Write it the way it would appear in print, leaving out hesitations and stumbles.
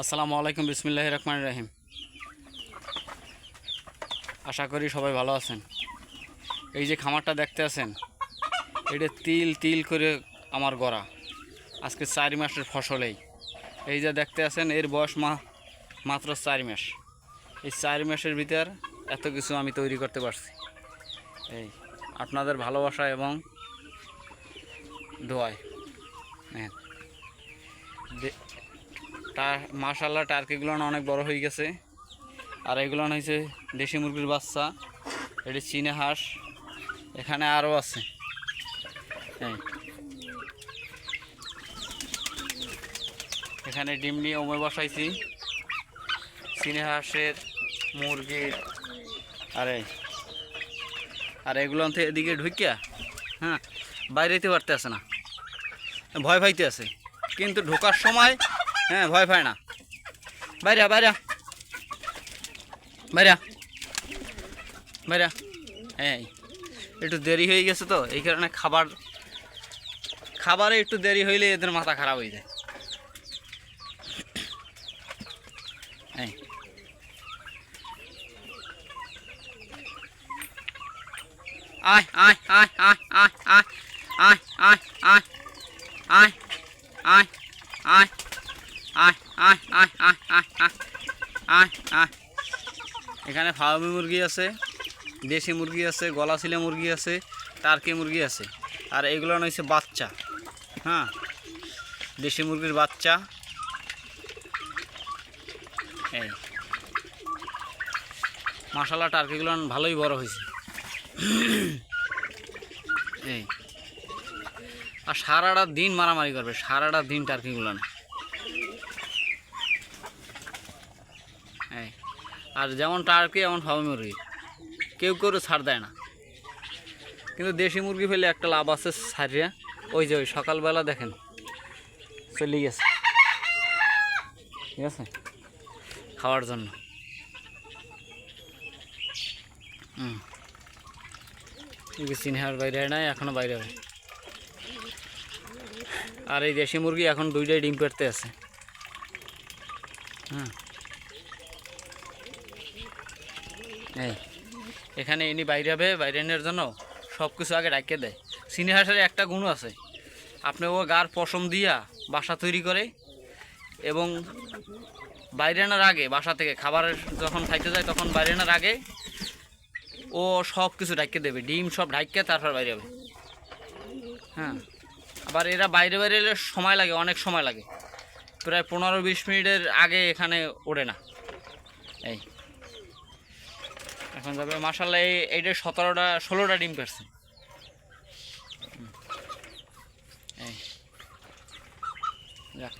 আসসালামু আলাইকুম, বিসমিল্লাহির রহমানির রহিম। আশা করি সবাই ভালো আছেন। এই যে খামারটা দেখতে আছেন, এটা তিল তিল করে আমার গড়া। আজকে 4 মাসের ফসলেই এই যে দেখতে আছেন, এর বয়স মাত্র 4 মাস। এই 4 মাসের ভিতর এত কিছু আমি তৈরি করতে পারছি এই আপনাদের ভালোবাসা এবং দোয়ায়। হ্যাঁ, মাশাআল্লাহ টার্কিগুলো অনেক বড় হয়ে গেছে। আর এগুলো হয়েছে দেশি মুরগির বাচ্চা। এটি চীনা হাঁস, এখানে আরও আছে। হ্যাঁ, এখানে ডিম নিয়ে ওমে বসাইছি চীনা হাঁসের, মুরগির। আর এগুলো এদিকে ঢুকিয়া হ্যাঁ বাইরেতে পারতে আছে না, ভয় পাইতে আছে, কিন্তু ঢোকার সময় ভয় পায় না। বাইরে বাইরে বাইরে বাইরে। হ্যাঁ, একটু দেরি হয়ে গেছে তো, এই কারণে খাবারে একটু দেরি হইলে এদের মাথা খারাপ হয়ে যায়। হ্যাঁ, আয় আয় আয় আয় আয় আয় আয় আয় আয় আয় আয় আয় আয় আয় আয় আয় আয় আয় আয়। এখানে ফার্মি মুরগি আছে, দেশি মুরগি আছে, গলাশিলা মুরগি আছে, টার্কি মুরগি আছে। আর এগুলো হচ্ছে বাচ্চা। হ্যাঁ, দেশি মুরগির বাচ্চা। এই মাশাআল্লাহ টার্কিগুলো ভালোই বড় হয়েছে। এই আর সারাটা দিন মারামারি করবে, সারাটা দিন টার্কিগুলো না। এই আর যেমন টার্কি এমন ফার্মি মুরগি কেউ ছাড় দেয় না। কিন্তু দেশি মুরগি ফেলে একটা লাভ আছে ছাড়িয়া, ওই যে ওই সকালবেলা দেখেন চলে গেছে, ঠিক আছে, খাওয়ার জন্য। চিনহার বাইরে নাই, এখনো বাইরে হবে। আর এই দেশি মুরগি এখন 2টাই ডিম পাড়তে আছে। এই এখানে ইনি বাইরে হবে, বাইরে আনার জন্য সব কিছু আগে রাখিয়ে দেয়। চীনা হাঁসের একটা গুণ আছে, আপনি ও গার পশম দিয়া বাসা তৈরি করে, এবং বাইরে আনার আগে বাসা থেকে খাবার যখন খাইতে যায় তখন বাইরে আনার আগে ও সব কিছু ঢাকিয়ে দেবে, ডিম সব ঢাকিয়ে তারপর বাইরে হবে। হ্যাঁ, আবার এরা বাইরে বাইরে এলে সময় লাগে, অনেক সময় লাগে, প্রায় 15-20 মিনিটের আগে এখানে ওড়ে না। এই এখন যাবে মাশাআল্লাহ, এইটা 16টা ডিম পারছে। এই যাক।